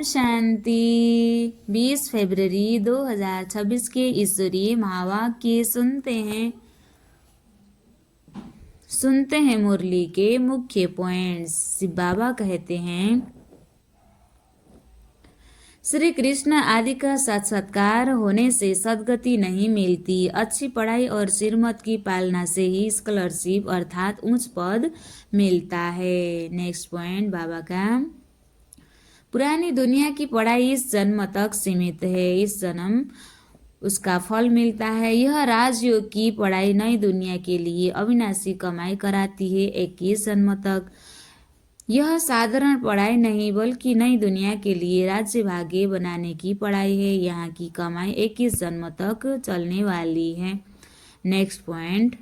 शांति। 20 फरवरी 2026 के ईश्वरीय महावाक्य सुनते हैं मुरली के मुख्य पॉइंट्स। शिव बाबा कहते हैं, श्री कृष्ण आदि का साक्षात्कार होने से सद्गति नहीं मिलती। अच्छी पढ़ाई और श्रीमत की पालना से ही स्कॉलरशिप अर्थात उच्च पद मिलता है। नेक्स्ट पॉइंट बाबा का, पुरानी दुनिया की पढ़ाई इस जन्म तक सीमित है, इस जन्म उसका फल मिलता है। यह राजयोग की पढ़ाई नई दुनिया के लिए अविनाशी कमाई कराती है 21 जन्म तक। यह साधारण पढ़ाई नहीं बल्कि नई दुनिया के लिए राज्य भाग्य बनाने की पढ़ाई है। यहाँ की कमाई 21 जन्म तक चलने वाली है। नेक्स्ट पॉइंट,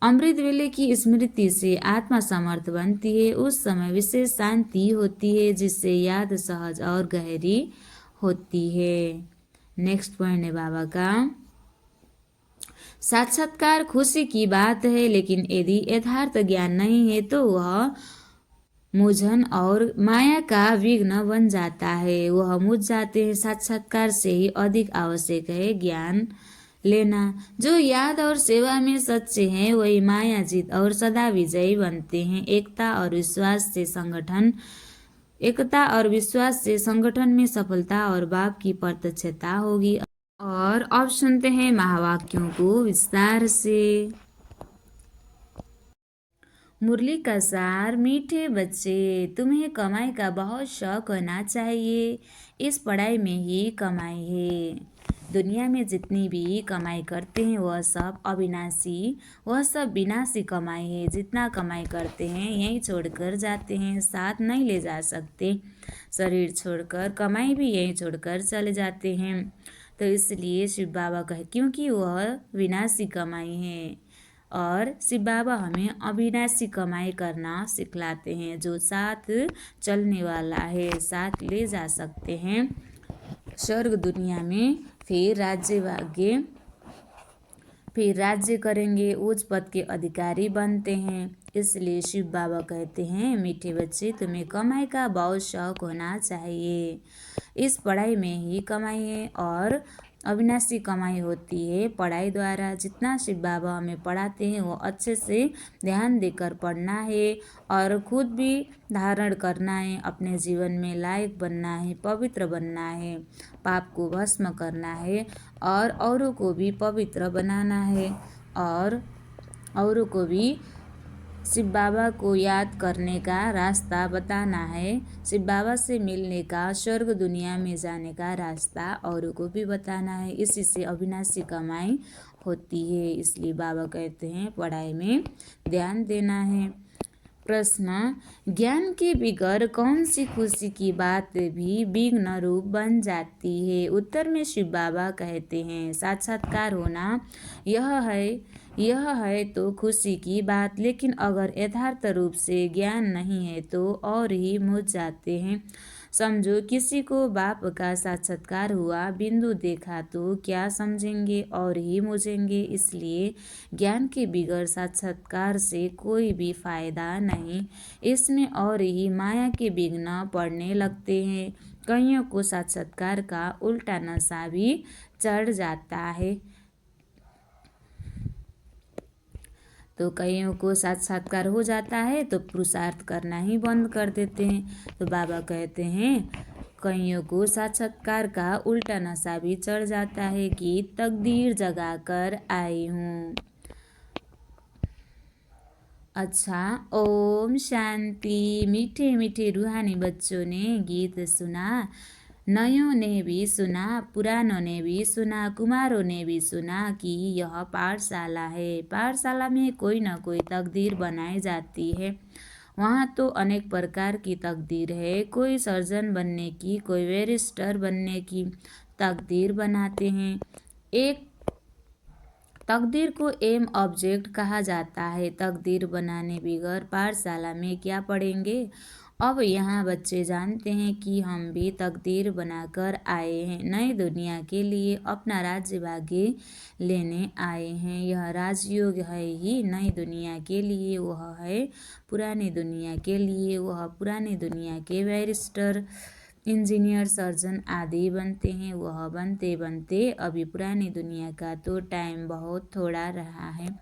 अमृत वेले की स्मृति से आत्मा समर्थ बनती है। उस समय विशेष शांति होती है जिससे याद सहज और गहरी होती है। नेक्स्ट पॉइंट है बाबा का, साक्षात्कार खुशी की बात है, लेकिन यदि यथार्थ ज्ञान नहीं है तो वह मूझन और माया का विघ्न बन जाता है। वह मूझ जाते हैं। साक्षात्कार से ही अधिक आवश्यक है ज्ञान लेना। जो याद और सेवा में सच्चे हैं वही माया जीत और सदा विजयी बनते हैं। एकता और विश्वास से संगठन में सफलता और बाप की प्रत्यक्षता होगी। और अब सुनते हैं महावाक्यों को विस्तार से। मुरली का सार, मीठे बच्चे, तुम्हें कमाई का बहुत शौक होना चाहिए। इस पढ़ाई में ही कमाई है। दुनिया में जितनी भी कमाई करते हैं वह सब अविनाशी, वह सब विनाशी कमाई है। जितना कमाई करते हैं यहीं छोड़कर जाते हैं, साथ नहीं ले जा सकते। शरीर छोड़कर कमाई भी यहीं छोड़कर चले जाते हैं। तो इसलिए शिव बाबा कहे, क्योंकि वह विनाशी कमाई है। और शिव बाबा हमें अविनाशी कमाई करना सिखलाते हैं, जो साथ चलने वाला है, साथ ले जा सकते हैं स्वर्ग दुनिया में। फिर राज्य करेंगे, उच्च पद के अधिकारी बनते हैं। इसलिए शिव बाबा कहते हैं, मीठे बच्चे, तुम्हें कमाई का बहुत शौक होना चाहिए। इस पढ़ाई में ही कमाई है और अविनाशी कमाई होती है पढ़ाई द्वारा। जितना शिव बाबा हमें पढ़ाते हैं वो अच्छे से ध्यान देकर पढ़ना है और खुद भी धारण करना है। अपने जीवन में लायक बनना है, पवित्र बनना है, पाप को भस्म करना है और औरों को भी पवित्र बनाना है और औरों को भी शिव बाबा को याद करने का रास्ता बताना है। शिव बाबा से मिलने का, स्वर्ग दुनिया में जाने का रास्ता औरों को भी बताना है। इसी से अविनाशी कमाई होती है। इसलिए बाबा कहते हैं पढ़ाई में ध्यान देना है। प्रश्न, ज्ञान के बिगड़ कौन सी खुशी की बात भी विघ्न रूप बन जाती है? उत्तर में शिव बाबा कहते हैं, साक्षात्कार होना यह है तो खुशी की बात, लेकिन अगर यथार्थ रूप से ज्ञान नहीं है तो और ही मुझ जाते हैं। समझो, किसी को बाप का साक्षात्कार हुआ, बिंदु देखा तो क्या समझेंगे और ही मुझेंगे। इसलिए ज्ञान के बिगड़ साक्षात्कार से कोई भी फायदा नहीं, इसमें और ही माया के विघ्न पड़ने लगते हैं। कईयों को साक्षात्कार का उल्टा नशा भी चढ़ जाता है। तो कईयों को साक्षात्कार हो जाता है तो पुरुषार्थ करना ही बंद कर देते हैं। तो बाबा कहते हैं, कईयों को साक्षात्कार का उल्टा नशा भी चढ़ जाता है कि तकदीर जगा कर आई हूँ। अच्छा, ओम शांति। मीठे मीठे रूहानी बच्चों ने गीत सुना, नयों ने भी सुना, पुरानों ने भी सुना, कुमारों ने भी सुना कि यह पाठशाला है। पाठशाला में कोई न कोई तकदीर बनाई जाती है। वहाँ तो अनेक प्रकार की तकदीर है। कोई सर्जन बनने की, कोई बैरिस्टर बनने की तकदीर बनाते हैं। एक तकदीर को एम ऑब्जेक्ट कहा जाता है। तकदीर बनाने बिगड़ पाठशाला में क्या पढ़ेंगे? अब यहाँ बच्चे जानते हैं कि हम भी तकदीर बनाकर आए हैं। नई दुनिया के लिए अपना राज्य भाग्य लेने आए हैं। यह राजयोग है ही नई दुनिया के लिए, वह है पुरानी दुनिया के लिए। वह पुरानी दुनिया के बैरिस्टर इंजीनियर, सर्जन आदि बनते हैं। वह बनते बनते अभी पुरानी दुनिया का तो टाइम बहुत थोड़ा रहा है,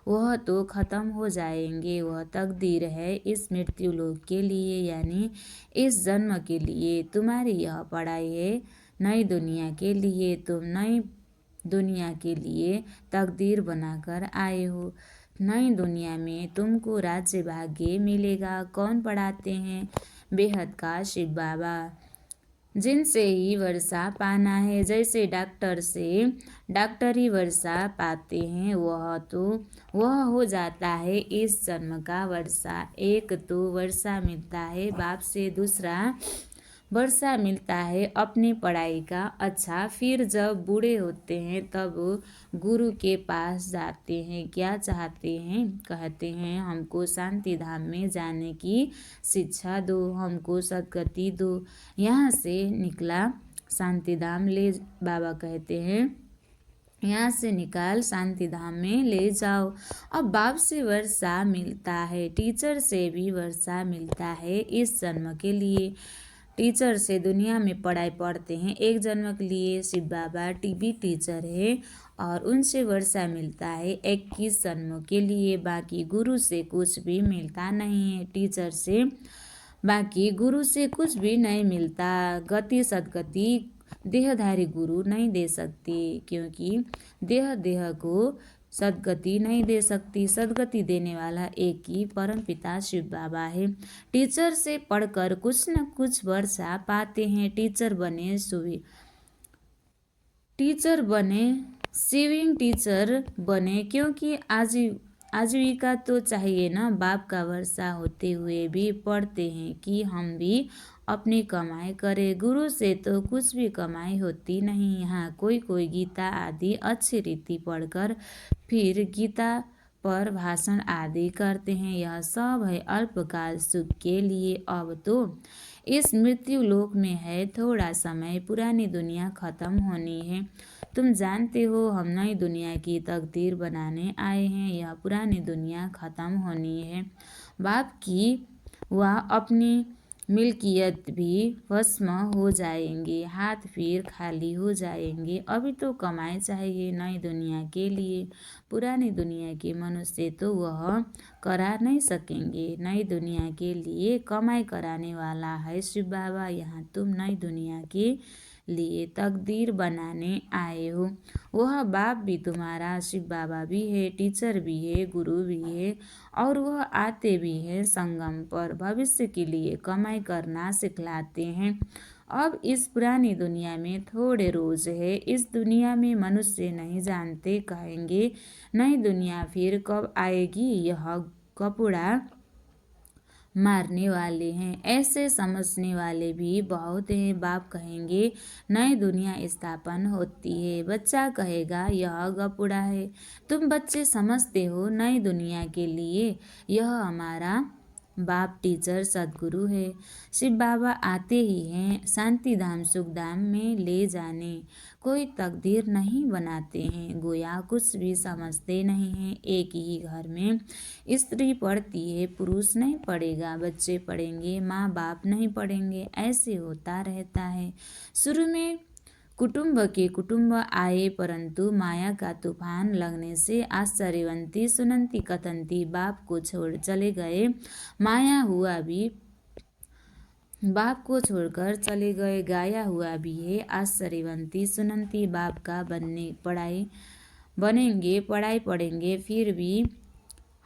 वह तो ख़त्म हो जाएंगे। वह तकदीर है इस मृत्यु लोक के लिए, यानी इस जन्म के लिए। तुम्हारी यह पढ़ाई है नई दुनिया के लिए। तुम नई दुनिया के लिए तकदीर बनाकर आए हो। नई दुनिया में तुमको राज्य भाग्य मिलेगा। कौन पढ़ाते हैं? बेहद का शिव बाबा, जिनसे ही वर्षा पाना है। जैसे डॉक्टर से डॉक्टरी वर्षा पाते हैं, वह हो जाता है इस जन्म का वर्षा। एक तो वर्षा मिलता है बाप से, दूसरा वर्षा मिलता है अपनी पढ़ाई का। अच्छा, फिर जब बूढ़े होते हैं तब गुरु के पास जाते हैं। क्या चाहते हैं? कहते हैं हमको शांति धाम में जाने की शिक्षा दो, हमको सद्गति दो। यहाँ से निकला शांति धाम ले, बाबा कहते हैं यहाँ से निकाल शांति धाम में ले जाओ। अब बाप से वर्षा मिलता है, टीचर से भी वर्षा मिलता है इस जन्म के लिए। टीचर से दुनिया में पढ़ाई पढ़ते हैं एक जन्म के लिए। शिव बाबा टीबी टीचर है और उनसे वर्षा मिलता है 21 जन्मों के लिए। बाकी गुरु से कुछ भी मिलता नहीं है। टीचर से बाकी गुरु से कुछ भी नहीं मिलता। गति सद्गति देहधारी गुरु नहीं दे सकते, क्योंकि देह को सद्गति नहीं दे सकती। सद्गति देने वाला एक ही परम पिता शिव बाबा है। टीचर से पढ़कर कुछ न कुछ वर्षा पाते हैं। टीचर बने सिविंग टीचर बने, क्योंकि आजीविका तो चाहिए ना। बाप का वर्षा होते हुए भी पढ़ते हैं कि हम भी अपनी कमाई करें। गुरु से तो कुछ भी कमाई होती नहीं। यहाँ कोई गीता आदि अच्छी रीति पढ़कर फिर गीता पर भाषण आदि करते हैं। यह सब है अल्पकाल सुख के लिए। अब तो इस मृत्यु लोक में है थोड़ा समय, पुरानी दुनिया खत्म होनी है। तुम जानते हो हम नई दुनिया की तकदीर बनाने आए हैं। यह पुरानी दुनिया खत्म होनी है। बाप की वह अपनी मिल्कियत भी भस्म हो जाएंगे, हाथ फिर खाली हो जाएंगे। अभी तो कमाई चाहिए नई दुनिया के लिए। पुरानी दुनिया के मनुष्य तो वह करा नहीं सकेंगे। नई दुनिया के लिए कमाई कराने वाला है शिव बाबा। यहाँ तुम नई दुनिया के लिए तकदीर बनाने आए हो। वह बाप भी तुम्हारा शिव बाबा भी है, टीचर भी है, गुरु भी है, और वह आते भी हैं संगम पर। भविष्य के लिए कमाई करना सिखलाते हैं। अब इस पुरानी दुनिया में थोड़े रोज है। इस दुनिया में मनुष्य नहीं जानते, कहेंगे नई दुनिया फिर कब आएगी। यह कपूड़ा मारने वाले हैं, ऐसे समझने वाले भी बहुत हैं। बाप कहेंगे नई दुनिया स्थापन होती है, बच्चा कहेगा यह गपुड़ा है। तुम बच्चे समझते हो नई दुनिया के लिए यह हमारा बाप टीचर सदगुरु है। शिव बाबा आते ही हैं शांति धाम सुख धाम में ले जाने। कोई तकदीर नहीं बनाते हैं, गोया कुछ भी समझते नहीं हैं। एक ही घर में स्त्री पढ़ती है, पुरुष नहीं पढ़ेगा। बच्चे पढ़ेंगे, माँ बाप नहीं पढ़ेंगे। ऐसे होता रहता है। शुरू में कुटुंब आए, परंतु माया का तूफान लगने से आश्चर्यवंती सुनंती कथंती बाप को छोड़ चले गए। माया हुआ भी बाप को छोड़कर चले गए। गाया हुआ भी है आश्चर्यवंती सुनंती बाप का बनेंगे, पढ़ाई पढ़ेंगे, फिर भी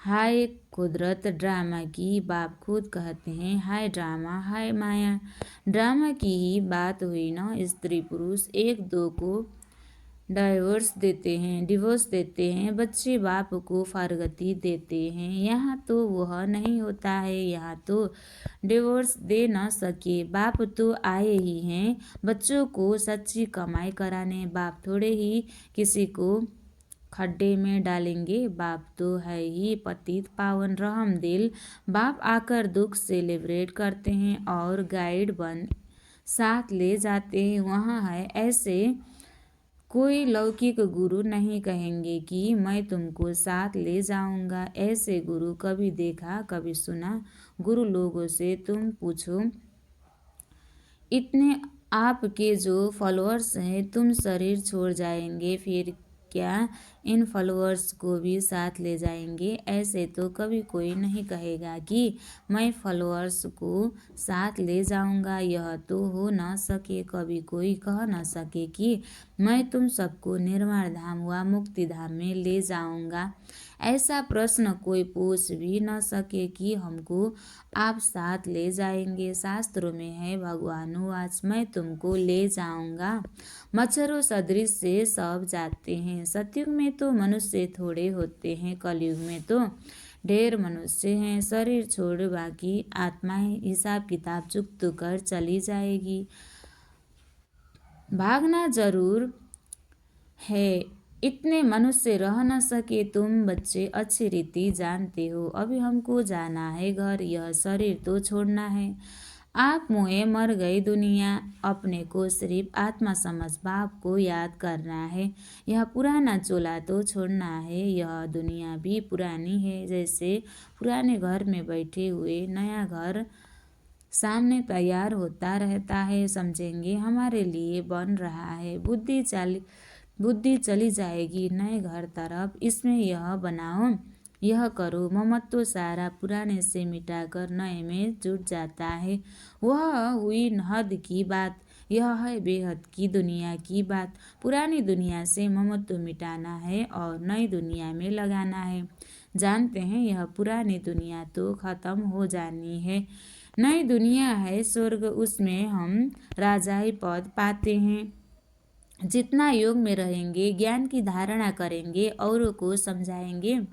हाय कुदरत ड्रामा की। बाप खुद कहते हैं हाय ड्रामा, हाय माया। ड्रामा की ही बात हुई ना। स्त्री पुरुष एक दो को डिवोर्स देते हैं। बच्चे बाप को फारगती देते हैं। यहाँ तो वह नहीं होता है। यहाँ तो डिवोर्स दे न सके, बाप तो आए ही हैं बच्चों को सच्ची कमाई कराने। बाप थोड़े ही किसी को खड्डे में डालेंगे। बाप तो है ही पतित पावन रहम दिल। बाप आकर दुख सेलिब्रेट करते हैं और गाइड बन साथ ले जाते हैं। वहाँ है ऐसे कोई लौकिक गुरु नहीं कहेंगे कि मैं तुमको साथ ले जाऊंगा। ऐसे गुरु कभी देखा कभी सुना? गुरु लोगों से तुम पूछो, इतने आपके जो फॉलोअर्स हैं तुम शरीर छोड़ जाएंगे, फिर क्या इन फॉलोअर्स को भी साथ ले जाएंगे? ऐसे तो कभी कोई नहीं कहेगा कि मैं फॉलोअर्स को साथ ले जाऊंगा। यह तो हो न सके, कभी कोई कह न सके कि मैं तुम सबको निर्वाण धाम व मुक्ति धाम में ले जाऊंगा। ऐसा प्रश्न कोई पूछ भी न सके कि हमको आप साथ ले जाएंगे। शास्त्रों में है, भगवानुवाच मैं तुमको ले जाऊंगा। मच्छरों सदृश से सब जाते हैं। सतयुग में तो मनुष्य थोड़े होते हैं, कलयुग में तो ढेर मनुष्य हैं। शरीर छोड़ बाकी आत्माएं हिसाब किताब चुकत कर चली जाएगी। भागना जरूर है, इतने मनुष्य रह न सके। तुम बच्चे अच्छी रीति जानते हो, अभी हमको जाना है घर, यह शरीर तो छोड़ना है। आप मुए मर गई दुनिया, अपने को सिर्फ आत्मा समझ बाप को याद करना है। यह पुराना चोला तो छोड़ना है, यह दुनिया भी पुरानी है। जैसे पुराने घर में बैठे हुए नया घर सामने तैयार होता रहता है, समझेंगे हमारे लिए बन रहा है। बुद्धि चली जाएगी नए घर तरफ, इसमें यह बनाओ यह करो। ममत्व सारा पुराने से मिटाकर नए में जुट जाता है। वह हुई हद की बात, यह है बेहद की दुनिया की बात। पुरानी दुनिया से ममत्व मिटाना है और नई दुनिया में लगाना है। जानते हैं यह पुरानी दुनिया तो खत्म हो जानी है। नई दुनिया है स्वर्ग, उसमें हम राजाई पद पाते हैं। जितना योग में रहेंगे, ज्ञान की धारणा करेंगे, औरों को समझाएंगे,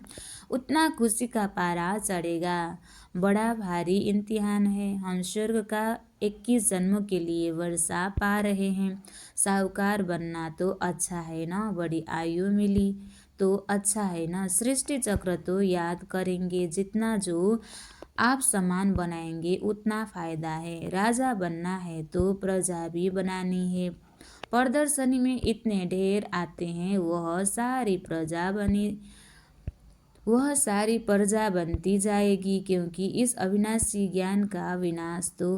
उतना खुशी का पारा चढ़ेगा। बड़ा भारी इम्तिहान है। हम स्वर्ग का 21 जन्मों के लिए वर्षा पा रहे हैं। साहूकार बनना तो अच्छा है ना, बड़ी आयु मिली तो अच्छा है ना। सृष्टि चक्र तो याद करेंगे, जितना जो आप सामान बनाएंगे उतना फायदा है। राजा बनना है तो प्रजा भी बनानी है। प्रदर्शनी में इतने ढेर आते हैं, वह सारी प्रजा बनती जाएगी, क्योंकि इस अविनाशी ज्ञान का विनाश तो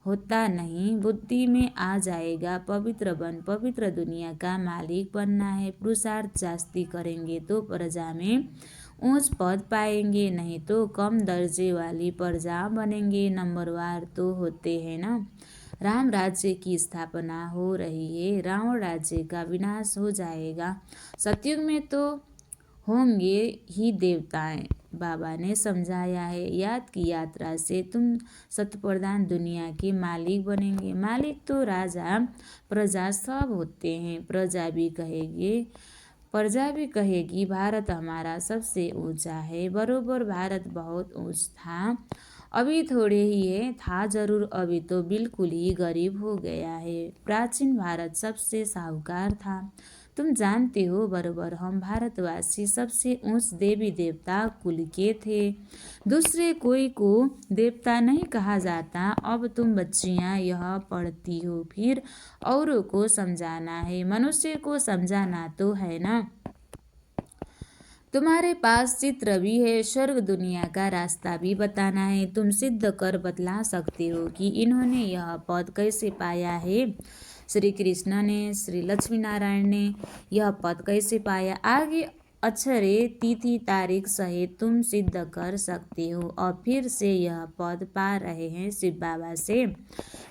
होता नहीं। बुद्धि में आ जाएगा, पवित्र बन पवित्र दुनिया का मालिक बनना है। पुरुषार्थ जास्ती करेंगे तो प्रजा में ऊंच पद पाएंगे, नहीं तो कम दर्जे वाली प्रजा बनेंगे। नंबरवार तो होते हैं ना। राम राज्य की स्थापना हो रही है, रावण राज्य का विनाश हो जाएगा। सतयुग में तो होंगे ही देवताएं, बाबा ने समझाया है। याद की यात्रा से तुम सतप्रधान दुनिया के मालिक बनेंगे। मालिक तो राजा प्रजा सब होते हैं। प्रजा भी कहेगी भारत हमारा सबसे ऊंचा है। बरोबर भारत बहुत ऊंच था, अभी थोड़े ही है, था जरूर, अभी तो बिल्कुल ही गरीब हो गया है। प्राचीन भारत सबसे साहूकार था, तुम जानते हो बरोबर। हम भारतवासी सबसे ऊंच देवी देवता कुल के थे, दूसरे कोई को देवता नहीं कहा जाता। अब तुम बच्चियां यह पढ़ती हो, फिर औरों को समझाना है, मनुष्य को समझाना तो है ना। तुम्हारे पास चित्र भी है, स्वर्ग दुनिया का रास्ता भी बताना है। तुम सिद्ध कर बतला सकते हो कि इन्होंने यह पद कैसे पाया है। श्री कृष्ण ने, श्री लक्ष्मी नारायण ने यह पद कैसे पाया, आगे अक्षरे तिथि तारीख सहित तुम सिद्ध कर सकते हो। और फिर से यह पद पा रहे हैं शिव बाबा से।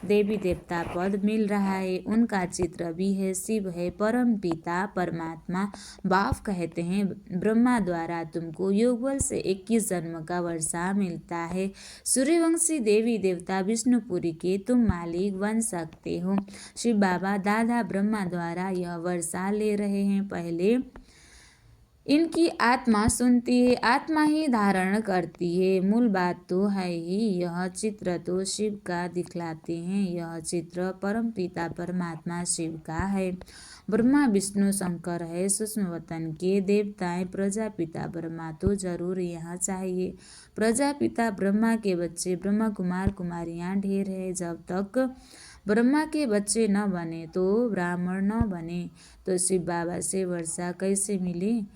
देवी देवता पद मिल रहा है, उनका चित्र भी है। शिव है परम पिता परमात्मा, बाप कहते हैं। ब्रह्मा द्वारा तुमको योग बल से 21 जन्म का वर्षा मिलता है। सूर्यवंशी देवी देवता विष्णुपुरी के तुम मालिक बन सकते हो। शिव बाबा दादा ब्रह्मा द्वारा यह वर्षा ले रहे हैं। पहले इनकी आत्मा सुनती है, आत्मा ही धारण करती है। मूल बात तो है ही, यह चित्र तो शिव का दिखलाते हैं। यह चित्र परम पिता परमात्मा शिव का है। ब्रह्मा विष्णु शंकर है, सूक्ष्म वतन के देवताएं। प्रजापिता ब्रह्मा तो जरूर यहाँ चाहिए। प्रजापिता ब्रह्मा के बच्चे ब्रह्मा कुमार कुमारियाँ ढेर है। जब तक ब्रह्मा के बच्चे न बने तो ब्राह्मण न बने, तो शिव बाबा से वर्षा कैसे मिली?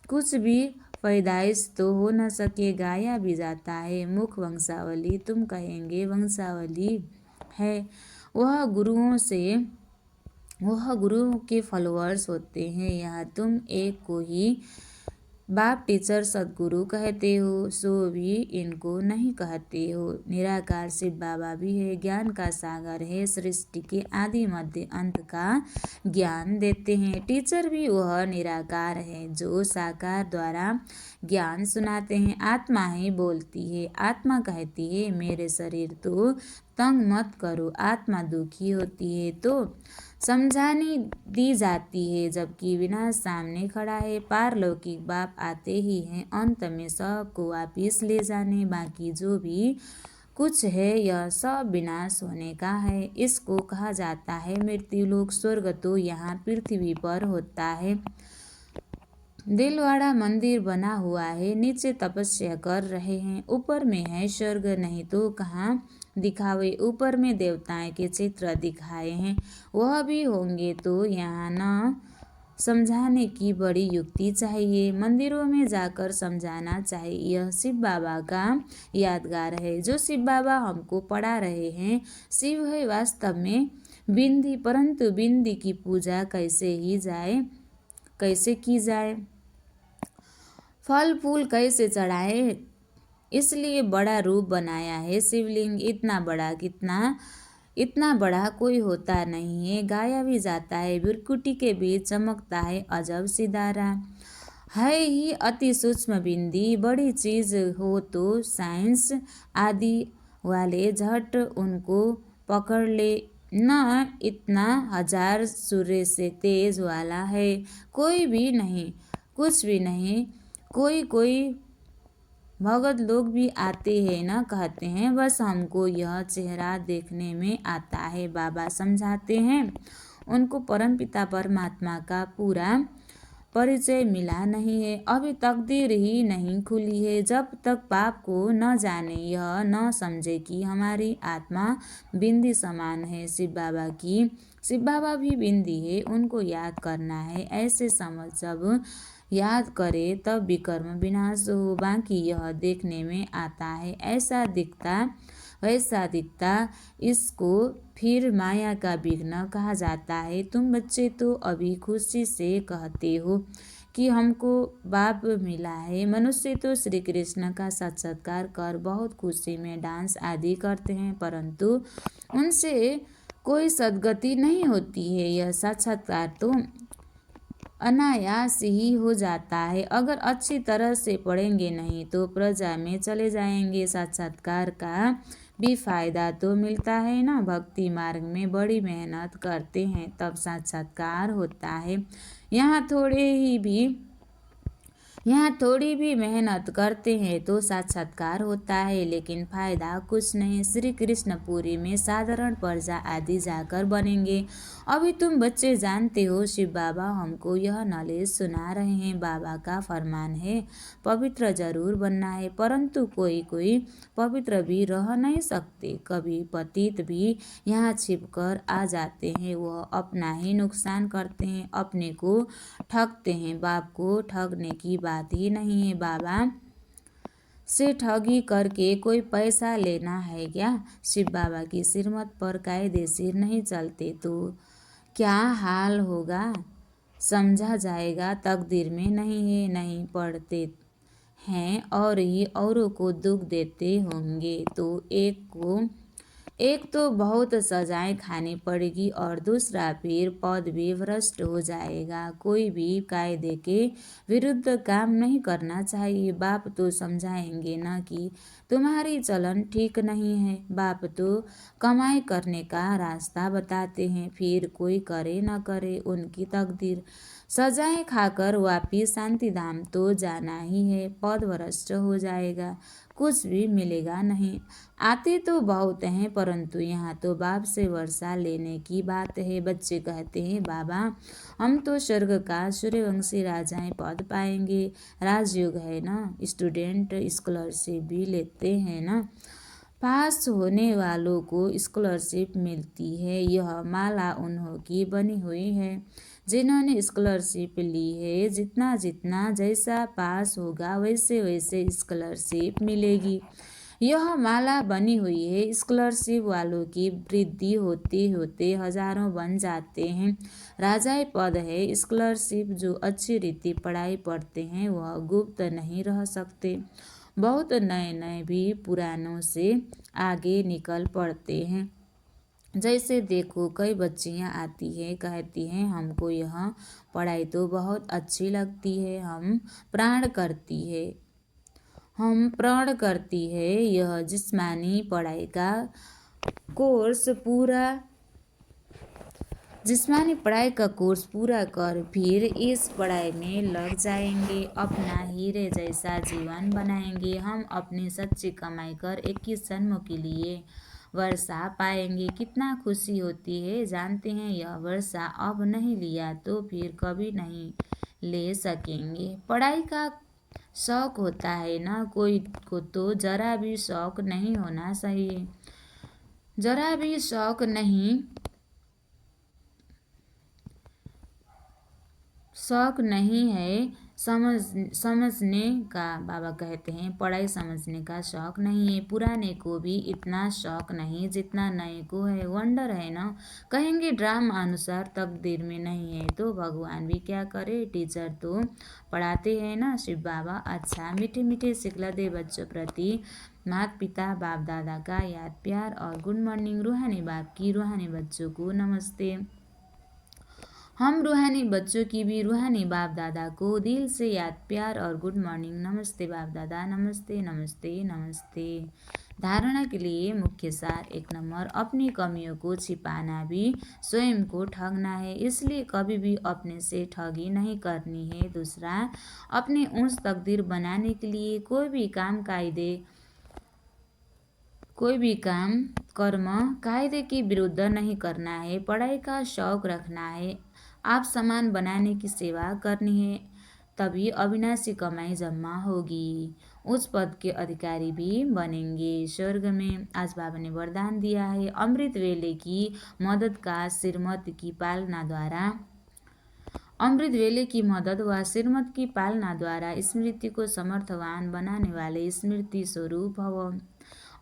कुछ भी पैदाइश तो हो न सके, गाया भी जाता है। मुख वंशावली तुम कहेंगे वंशावली है। वह गुरुओं के फॉलोअर्स होते हैं। यहाँ तुम एक को ही बाप टीचर सदगुरु कहते हो, सो भी इनको नहीं कहते हो। निराकार शिव बाबा भी है, ज्ञान का सागर है, सृष्टि के आदि मध्य अंत का ज्ञान देते हैं। टीचर भी वह निराकार है जो साकार द्वारा ज्ञान सुनाते हैं। आत्मा ही बोलती है, आत्मा कहती है मेरे शरीर तो तंग मत करो। आत्मा दुखी होती है तो समझानी दी जाती है, जबकि विनाश सामने खड़ा है। पारलौकिक बाप आते ही हैं अंत में सब को वापिस ले जाने। बाकी जो भी कुछ है यह सब विनाश होने का है। इसको कहा जाता है मृत्युलोक। स्वर्ग तो यहाँ पृथ्वी पर होता है। दिलवाड़ा मंदिर बना हुआ है, नीचे तपस्या कर रहे हैं। ऊपर में है स्वर्ग, नहीं तो कहाँ दिखावे। ऊपर में देवताएं के चित्र दिखाए हैं, वह भी होंगे तो यहाँ न समझाने की बड़ी युक्ति चाहिए। मंदिरों में जाकर समझाना चाहिए। यह शिव बाबा का यादगार है जो शिव बाबा हमको पढ़ा रहे हैं। शिव है वास्तव में बिंदी, परंतु बिंदी की पूजा कैसे की जाए, फल फूल कैसे चढ़ाए, इसलिए बड़ा रूप बनाया है शिवलिंग। इतना बड़ा कोई होता नहीं है। गाया भी जाता है, बिरकुटी के बीच चमकता है अजब सितारा। है ही अति सूक्ष्म बिंदी, बड़ी चीज हो तो साइंस आदि वाले झट उनको पकड़ ले। न इतना 1000 सूर्य से तेज वाला है, कोई भी नहीं, कुछ भी नहीं। कोई भगत लोग भी आते हैं न, कहते हैं बस हमको यह चेहरा देखने में आता है। बाबा समझाते हैं उनको परमपिता परमात्मा का पूरा परिचय मिला नहीं है, अभी तकदीर ही नहीं खुली है। जब तक पाप को न जाने, यह न समझे कि हमारी आत्मा बिंदी समान है शिव बाबा भी बिंदी है, उनको याद करना है। ऐसे समझ जब याद करे तब विकर्म विनाश हो। बाकी यह देखने में आता है, ऐसा दिखता वैसा दिखता, इसको फिर माया का विघ्न कहा जाता है। तुम बच्चे तो अभी खुशी से कहते हो कि हमको बाप मिला है। मनुष्य तो श्री कृष्ण का साक्षात्कार कर बहुत खुशी में डांस आदि करते हैं, परंतु उनसे कोई सद्गति नहीं होती है। यह साक्षात्कार तो अनायास ही हो जाता है। अगर अच्छी तरह से पढ़ेंगे नहीं तो प्रजा में चले जाएंगे। साक्षात्कार का भी फायदा तो मिलता है ना। भक्ति मार्ग में बड़ी मेहनत करते हैं तब साक्षात्कार होता है। यहाँ थोड़ी भी मेहनत करते हैं तो साक्षात्कार होता है, लेकिन फायदा कुछ नहीं। श्री कृष्णपुरी में साधारण प्रजा आदि जाकर बनेंगे। अभी तुम बच्चे जानते हो शिव बाबा हमको यह नॉलेज सुना रहे हैं। बाबा का फरमान है पवित्र जरूर बनना है, परंतु कोई पवित्र भी रह नहीं सकते। कभी पतित भी यहाँ छिपकर आ जाते हैं, वह अपना ही नुकसान करते हैं, अपने को ठगते हैं। बाप को ठगने की बात ही नहीं है। बाबा से ठगी करके कोई पैसा लेना है क्या? शिव बाबा की श्रीमत पर कायदे सिर नहीं चलते तो क्या हाल होगा समझा जाएगा। तकदीर में नहीं है, नहीं पढ़ते हैं और ही औरों को दुख देते होंगे तो एक तो बहुत सजाएं खानी पड़ेगी और दूसरा फिर पद भी भ्रष्ट हो जाएगा। कोई भी कायदे के विरुद्ध काम नहीं करना चाहिए। बाप तो समझाएंगे ना कि तुम्हारी चलन ठीक नहीं है। बाप तो कमाई करने का रास्ता बताते हैं, फिर कोई करे न करे उनकी तकदीर। सजाएं खाकर वापिस शांति धाम तो जाना ही है। पद भ्रष्ट हो जाएगा, कुछ भी मिलेगा नहीं। आते तो बहुत हैं, परंतु यहाँ तो बाप से वर्षा लेने की बात है। बच्चे कहते हैं बाबा हम तो स्वर्ग का सूर्यवंशी राजाएं पद पाएंगे। राजयोग है ना, स्टूडेंट स्कॉलरशिप भी लेते हैं ना, पास होने वालों को स्कॉलरशिप मिलती है। यह माला उन्हों की बनी हुई है जिन्होंने स्कॉलरशिप ली है। जितना जैसा पास होगा वैसे स्कॉलरशिप मिलेगी। यह माला बनी हुई है। स्कॉलरशिप वालों की वृद्धि होते होते हजारों बन जाते हैं। राजाई पद है। स्कॉलरशिप जो अच्छी रीति पढ़ाई पढ़ते हैं वह गुप्त नहीं रह सकते। बहुत नए नए भी पुरानों से आगे निकल पड़ते हैं। जैसे देखो कई बच्चियाँ आती हैं, कहती हैं हमको यह पढ़ाई तो बहुत अच्छी लगती है, हम प्रण करती है यह जिस्मानी पढ़ाई का कोर्स पूरा कर फिर इस पढ़ाई में लग जाएंगे, अपना हीरे जैसा जीवन बनाएंगे। हम अपनी सच्ची कमाई कर 21 जन्मों के लिए वर्षा पाएंगे। कितना खुशी होती है। जानते हैं यह वर्षा अब नहीं लिया तो फिर कभी नहीं ले सकेंगे। पढ़ाई का शौक होता है ना कोई को तो जरा भी शौक नहीं होना चाहिए। जरा भी शौक नहीं है समझने का। बाबा कहते हैं पढ़ाई समझने का शौक नहीं है। पुराने को भी इतना शौक नहीं जितना नए को है। वंडर है ना। कहेंगे ड्रामा अनुसार तकदीर में नहीं है तो भगवान भी क्या करे। टीचर तो पढ़ाते हैं ना शिव बाबा। अच्छा मीठे मीठे सिखला दे बच्चों प्रति माता पिता बाप दादा का याद प्यार और गुड मॉर्निंग। रूहानी बाप की रूहानी बच्चों को नमस्ते। हम रूहानी बच्चों की भी रूहानी बाप दादा को दिल से याद प्यार और गुड मॉर्निंग। नमस्ते बाप दादा। नमस्ते नमस्ते नमस्ते। धारणा के लिए मुख्य सार 1 नंबर, अपनी कमियों को छिपाना भी स्वयं को ठगना है, इसलिए कभी भी अपने से ठगी नहीं करनी है। दूसरा, अपनी ऊंच तकदीर बनाने के लिए कोई भी काम कर्म कायदे के विरुद्ध नहीं करना है। पढ़ाई का शौक रखना है। आप सामान बनाने की सेवा करनी है, तभी अविनाशी कमाई जमा होगी। उच्च पद के अधिकारी भी बनेंगे स्वर्ग में। आज बाबा ने वरदान दिया है अमृत वेले की मदद व श्रीमत की पालना द्वारा स्मृति को समर्थवान बनाने वाले स्मृति स्वरूप भव।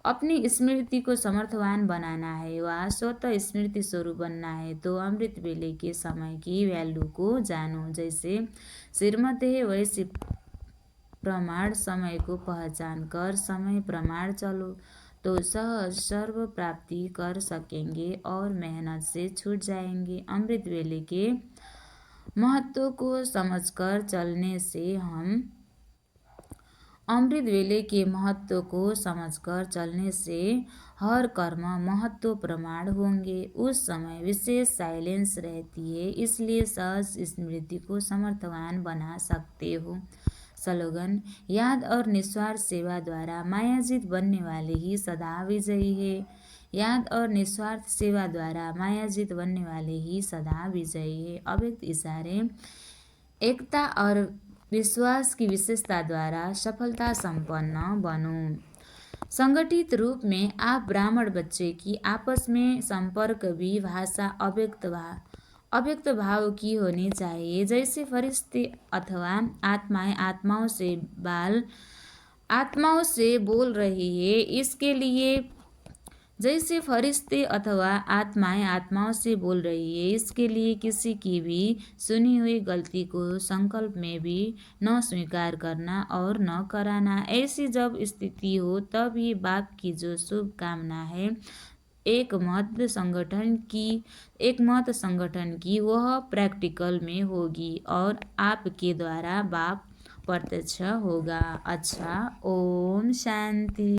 अपनी स्मृति को समर्थवान बनाना है व स्वतः स्मृति स्वरूप बनना है तो अमृत वेले के समय की वैल्यू को जानो। जैसे श्रीमत है वैसे प्रमाण समय को पहचान कर समय प्रमाण चलो तो सहज सर्व प्राप्ति कर सकेंगे और मेहनत से छूट जाएंगे। अमृत वेले के महत्व को समझकर चलने से हर कर्म महत्व प्रमाण होंगे। उस समय विशेष साइलेंस रहती है, इसलिए सहज स्मृति को समर्थवान बना सकते हो। स्लोगन, याद और निस्वार्थ सेवा द्वारा मायाजीत बनने वाले ही सदा विजयी है। याद और निस्वार्थ सेवा द्वारा मायाजीत बनने वाले ही सदा विजयी है। अव्यक्त इशारे, एकता और विश्वास की विशेषता द्वारा सफलता संपन्न बनो। संगठित रूप में आप ब्राह्मण बच्चे की आपस में संपर्क भी भाषा अव्यक्त भाव की होनी चाहिए। जैसे फरिश्ते अथवा आत्माओं से बोल रही है, इसके लिए किसी की भी सुनी हुई गलती को संकल्प में भी न स्वीकार करना और न कराना। ऐसी जब स्थिति हो तब ये बाप की जो शुभ कामना है एक मत संगठन की वह प्रैक्टिकल में होगी और आपके द्वारा बाप प्रत्यक्ष होगा। अच्छा, ओम शांति।